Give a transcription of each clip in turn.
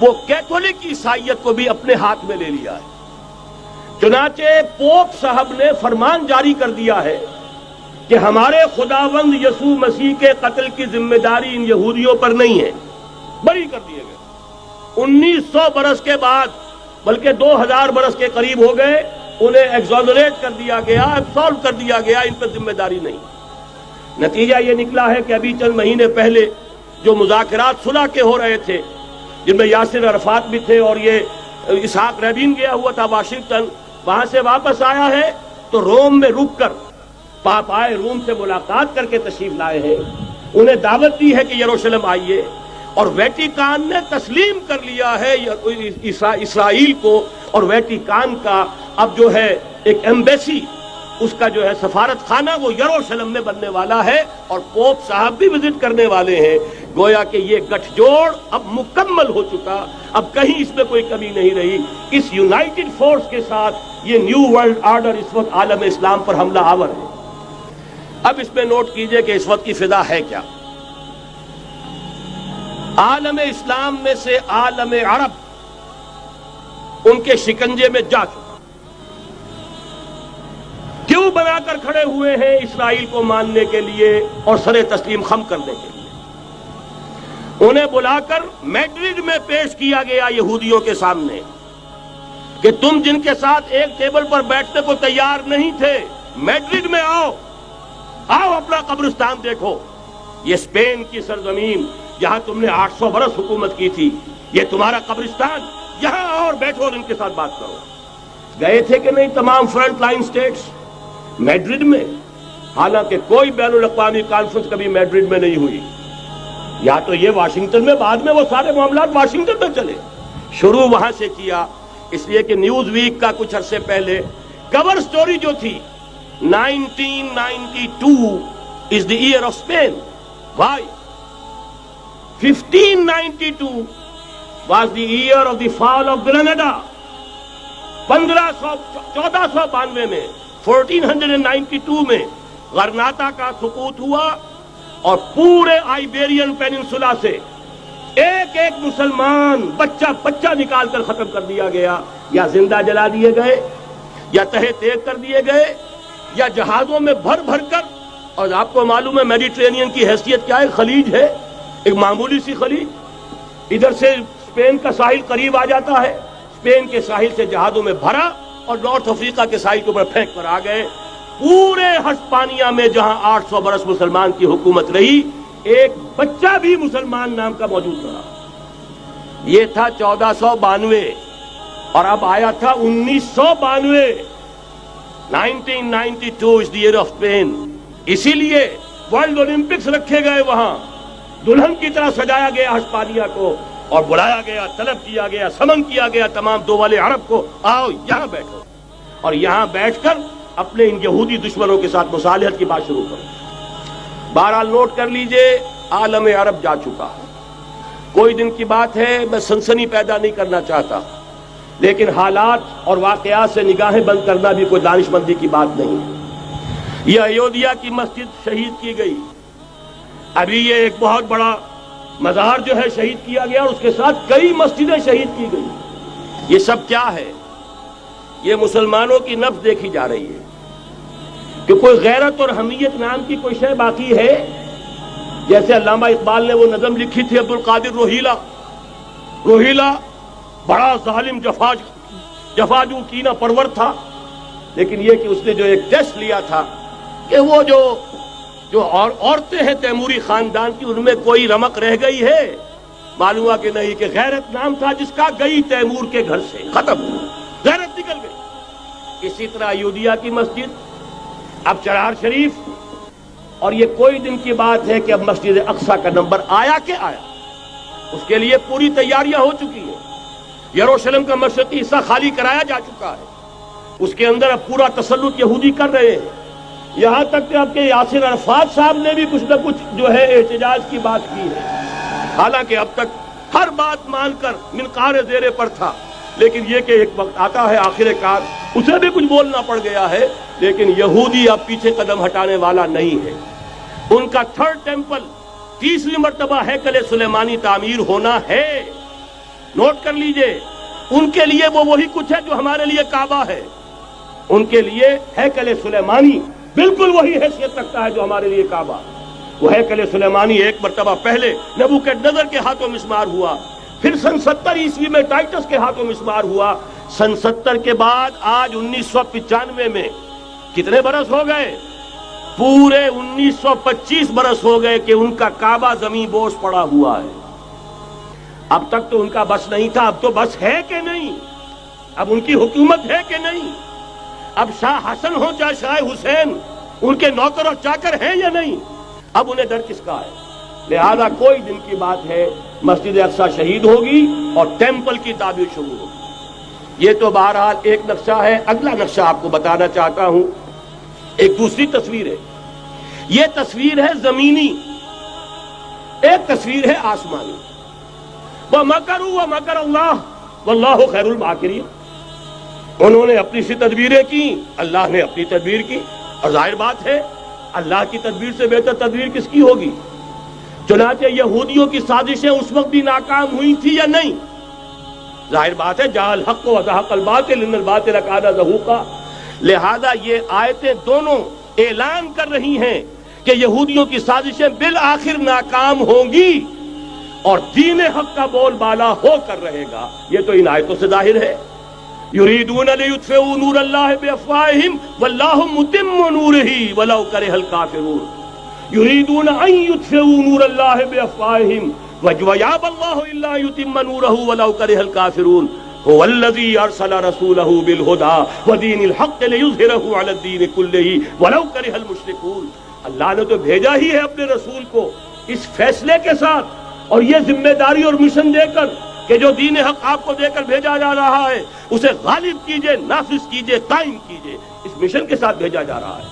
وہ کیتھولک عیسائیت کو بھی اپنے ہاتھ میں لے لیا ہے۔ چنانچہ پوپ صاحب نے فرمان جاری کر دیا ہے کہ ہمارے خداوند یسوع مسیح کے قتل کی ذمہ داری ان یہودیوں پر نہیں ہے، بری کر دیے گئے۔ 1900 برس کے بعد، بلکہ 2000 برس کے قریب ہو گئے، انہیں ایگزونریٹ کر دیا گیا، ایبسالو کر دیا گیا، ان پر ذمہ داری نہیں۔ نتیجہ یہ نکلا ہے کہ ابھی چند مہینے پہلے جو مذاکرات صلح کے ہو رہے تھے، جن میں یاسر عرفات بھی تھے اور یہ اسحاق رابین گیا ہوا تھا واشنگٹن، وہاں سے واپس آیا ہے تو روم میں رک کر پاپائے روم سے ملاقات کر کے تشریف لائے ہیں، انہیں دعوت دی ہے کہ یروشلم آئیے، اور ویٹیکان نے تسلیم کر لیا ہے اسرائیل کو، اور ویٹیکان کا اب جو ہے ایک ایمبیسی، اس کا جو ہے سفارت خانہ وہ یروشلم میں بننے والا ہے، اور پوپ صاحب بھی وزٹ کرنے والے ہیں۔ گویا کہ یہ گٹھ جوڑ اب مکمل ہو چکا، اب کہیں اس میں کوئی کمی نہیں رہی۔ اس یونائٹڈ فورس کے ساتھ یہ نیو ورلڈ آرڈر اس وقت عالم اسلام پر حملہ آور ہے۔ اب اس میں نوٹ کیجئے کہ اس وقت کی فضا ہے کیا۔ عالم اسلام میں سے عالم عرب ان کے شکنجے میں جا چکا، کیوں بنا کر کھڑے ہوئے ہیں اسرائیل کو ماننے کے لیے اور سر تسلیم خم کرنے کے لیے۔ انہیں بلا کر میڈرڈ میں پیش کیا گیا یہودیوں کے سامنے کہ تم جن کے ساتھ ایک ٹیبل پر بیٹھنے کو تیار نہیں تھے، میڈرڈ میں آؤ، آؤ اپنا قبرستان دیکھو، یہ اسپین کی سرزمین جہاں تم نے 800 برس حکومت کی تھی، یہ تمہارا قبرستان، یہاں آؤ اور بیٹھو اور ان کے ساتھ بات کرو۔ گئے تھے کہ نہیں تمام فرنٹ لائن سٹیٹس میڈرڈ میں؟ حالانکہ کوئی بین الاقوامی کانفرنس کبھی میڈرڈ میں نہیں ہوئی، یا تو یہ واشنگٹن میں، بعد میں وہ سارے معاملات واشنگٹن میں چلے، شروع وہاں سے کیا۔ اس لیے کہ نیوز ویک کا کچھ عرصے پہلے کور سٹوری جو تھی 1992 is the year of Spain. Why? 1592 was the year of the fall of Granada. 1492 میں 1492 میں غرناطہ کا سقوط ہوا، اور پورے آئیبیرین پیننسولا سے ایک ایک مسلمان بچہ بچہ نکال کر ختم کر دیا گیا، یا زندہ جلا دیے گئے، یا تہہ تیغ کر دیے گئے، یا جہازوں میں بھر بھر کر۔ اور آپ کو معلوم ہے میڈیٹرینین کی حیثیت کیا ہے، خلیج ہے، ایک معمولی سی خلیج، ادھر سے اسپین کا ساحل قریب آ جاتا ہے، اسپین کے ساحل سے جہازوں میں بھرا اور نارتھ افریقہ کے ساحل کے اوپر پھینک کر آ گئے۔ پورے ہسپانیہ میں جہاں 800 برس مسلمان کی حکومت رہی، ایک بچہ بھی مسلمان نام کا موجود رہا۔ یہ تھا 1492، اور اب آیا تھا 1992۔ 1992 is the year of Spain۔ اسی لیے ورلڈ اولمپکس رکھے گئے، وہاں دلہن کی طرح سجایا گیا ہسپانیہ کو، اور بلایا گیا، طلب کیا گیا، سمن کیا گیا تمام دول عرب کو، آؤ یہاں بیٹھو، اور یہاں بیٹھ کر اپنے ان یہودی دشمنوں کے ساتھ مصالحت کی بات شروع کرو۔ بہرحال نوٹ کر لیجئے، عالم عرب جا چکا۔ کوئی دن کی بات ہے، میں سنسنی پیدا نہیں کرنا چاہتا، لیکن حالات اور واقعات سے نگاہیں بند کرنا بھی کوئی دانش مندی کی بات نہیں ہے۔ یہ ایودھیا کی مسجد شہید کی گئی، ابھی یہ ایک بہت بڑا مزار جو ہے شہید کیا گیا، اور اس کے ساتھ کئی مسجدیں شہید کی گئی۔ یہ سب کیا ہے؟ یہ مسلمانوں کی نفس دیکھی جا رہی ہے کہ کوئی غیرت اور حمیت نام کی کوئی شے باقی ہے؟ جیسے علامہ اقبال نے وہ نظم لکھی تھی، عبدالقادر روہیلا بڑا ظالم جفاجو کینہ پرور تھا، لیکن یہ کہ اس نے جو ایک ٹیسٹ لیا تھا کہ وہ جو عورتیں ہیں تیموری خاندان کی، ان میں کوئی رمق رہ گئی ہے؟ معلوم ہوا کہ نہیں، کہ غیرت نام تھا جس کا، گئی تیمور کے گھر سے، ختم، غیرت نکل گئی۔ اسی طرح ایودھیا کی مسجد، اب چرار شریف، اور یہ کوئی دن کی بات ہے کہ اب مسجد اقصیٰ کا نمبر آیا کہ آیا، اس کے لیے پوری تیاریاں ہو چکی ہیں۔ یروشلم کا مشرقی حصہ خالی کرایا جا چکا ہے، اس کے اندر اب پورا تسلط یہودی کر رہے ہیں، یہاں تک کہ آپ کے یاسر عرفات صاحب نے بھی کچھ نہ کچھ جو ہے احتجاج کی بات کی ہے، حالانکہ اب تک ہر بات مان کر منقار زیر پر تھا، لیکن یہ کہ ایک وقت آتا ہے آخر کار اسے بھی کچھ بولنا پڑ گیا ہے۔ لیکن یہودی اب پیچھے قدم ہٹانے والا نہیں ہے۔ ان کا تھرڈ ٹیمپل، 30ویں مرتبہ ہیکل سلیمانی تعمیر ہونا ہے، نوٹ کر لیجئے، ان کے لیے وہ وہی کچھ ہے جو ہمارے لیے کعبہ ہے. ان کے لیے ہیکل سلیمانی بالکل وہی حیثیت رکھتا ہے جو ہمارے لیے کعبہ. وہ ہیکل سلیمانی ایک مرتبہ پہلے نبوکدنضر کے ہاتھوں مسمار ہوا، پھر سن 70 عیسوی میں ٹائٹس کے ہاتھوں مسمار ہوا. سن 70 کے بعد آج 1995 میں کتنے برس ہو گئے؟ پورے 1925 برس ہو گئے کہ ان کا کعبہ زمین بوس پڑا ہوا ہے. اب تک تو ان کا بس نہیں تھا، اب تو بس ہے کہ نہیں؟ اب ان کی حکومت ہے کہ نہیں؟ اب شاہ حسن ہو چاہے شاہ حسین، ان کے نوکر اور چاکر ہیں یا نہیں؟ اب انہیں ڈر کس کا ہے؟ لہذا کوئی دن کی بات ہے مسجد اقصی شہید ہوگی اور ٹیمپل کی تعمیر شروع ہوگی. یہ تو بہرحال ایک نقشہ ہے. اگلا نقشہ آپ کو بتانا چاہتا ہوں، ایک دوسری تصویر ہے. یہ تصویر ہے زمینی، ایک تصویر ہے آسمانی. وَمَكَرُوا وَمَكَرَ اللَّهُ وَاللَّهُ خَيْرُ الْمَاكِرِينَ. انہوں نے اپنی سی تدبیریں کی، اللہ نے اپنی تدبیر کی، اور ظاہر بات ہے اللہ کی تدبیر سے بہتر تدبیر کس کی ہوگی؟ چنانچہ یہودیوں کی سازشیں اس وقت بھی ناکام ہوئی تھی یا نہیں؟ ظاہر بات ہے جاء الحق وزهق الباطل ان الباطل کان زہوقا. لہذا یہ آیتیں دونوں اعلان کر رہی ہیں کہ یہودیوں کی سازشیں بالآخر ناکام ہوں گی اور دین حق کا بول بالا ہو کر رہے گا. یہ تو ان آیتوں سے ظاہر ہے. یریدون لیطفئوا نور اللہ بافواہہم واللہ متم نورہ ولو کرہ الکافرون. یریدون ان یطفئوا نور اللہ بافواہہم وَيَأْبَى اللَّهُ إِلَّا يُتِمَّ نُورَهُ وَلَوْ كَرِهَ الْكَافِرُونَ هُوَ الَّذِي أَرْسَلَ رَسُولَهُ بِالْهُدَى وَدِينِ الْحَقِّ لِيُظْهِرَهُ عَلَى الدِّينِ كُلِّهِ وَلَوْ كَرِهَ الْمُشْرِكُونَ. اللہ نے تو بھیجا ہی ہے اپنے رسول کو اس فیصلے کے ساتھ اور یہ ذمہ داری اور مشن دے کر کہ جو دین حق آپ کو دے کر بھیجا جا رہا ہے اسے غالب کیجئے، نافذ کیجئے، قائم کیجئے. اس مشن کے ساتھ بھیجا جا رہا ہے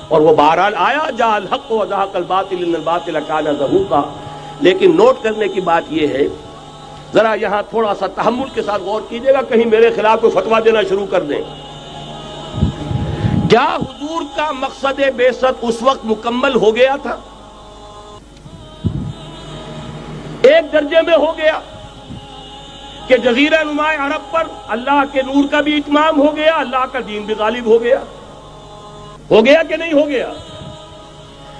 اور وہ بہرحال آیا جاء الحق وزهق الباطل ان الباطل کان زہوقا. لیکن نوٹ کرنے کی بات یہ ہے، ذرا یہاں تھوڑا سا تحمل کے ساتھ غور کیجئے گا، کہیں میرے خلاف کوئی فتویٰ دینا شروع کر دیں. کیا حضور کا مقصد بعثت اس وقت مکمل ہو گیا تھا؟ ایک درجے میں ہو گیا کہ جزیرہ نما عرب پر اللہ کے نور کا بھی اتمام ہو گیا، اللہ کا دین بھی غالب ہو گیا. ہو گیا کہ نہیں ہو گیا؟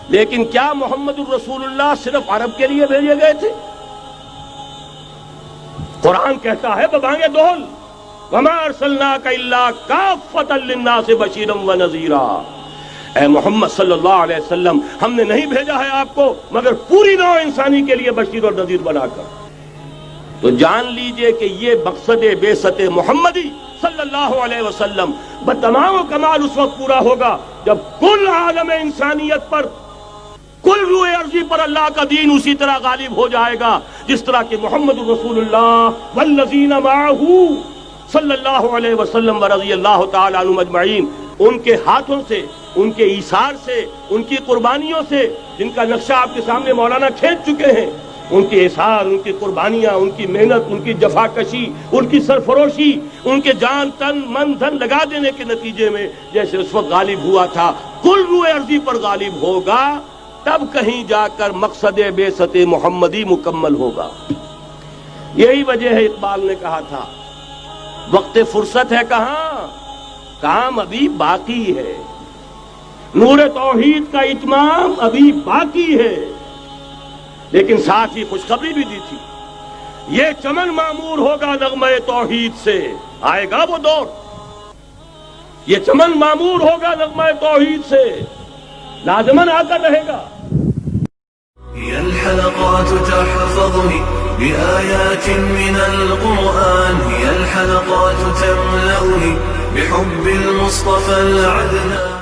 لیکن کیا محمد الرسول اللہ صرف عرب کے لیے بھیجے گئے تھے؟ قرآن کہتا ہے ببانگ دول وَمَا أَرْسَلْنَاكَ إِلَّا كَافَّةً لِلنَّاسِ بَشِيرًا وَنَذِيرًا. اے محمد صلی اللہ علیہ وسلم، ہم نے نہیں بھیجا ہے آپ کو مگر پوری نوع انسانی کے لیے بشیر اور نذیر بنا کر. تو جان لیجئے کہ یہ مقصد بعثت محمدی صلی اللہ علیہ وسلم بتمام و کمال اس وقت پورا ہوگا جب کل عالم انسانیت پر، کل روئے ارضی پر اللہ کا دین اسی طرح غالب ہو جائے گا جس طرح کہ محمد رسول اللہ والذین معہ صلی اللہ علیہ وسلم ورضی اللہ تعالی عنہم اجمعین، ان کے ہاتھوں سے، ان کے ایثار سے، ان کی قربانیوں سے، جن کا نقشہ آپ کے سامنے مولانا کھینچ چکے ہیں، ان کے اثار، ان کی قربانیاں، ان کی محنت، ان کی جفاکشی، ان کی سرفروشی، ان کے جان تن من دھن لگا دینے کے نتیجے میں جیسے اس وقت غالب ہوا تھا کل روئے ارضی پر غالب ہوگا، تب کہیں جا کر مقصد بعثت محمدی مکمل ہوگا. یہی وجہ ہے اقبال نے کہا تھا وقت فرصت ہے کہاں، کام ابھی باقی ہے، نور توحید کا اتمام ابھی باقی ہے. لیکن ساتھ ہی خوشخبری بھی دی تھی، یہ چمن معمور ہوگا نغمہ توحید سے. آئے گا وہ دور، یہ چمن معمور ہوگا نغمہ توحید سے، لازماً آ کر رہے گا. هي الحلقات تحفظني بآيات من القرآن، هي الحلقات تملأني بحب المصطفى العدنان.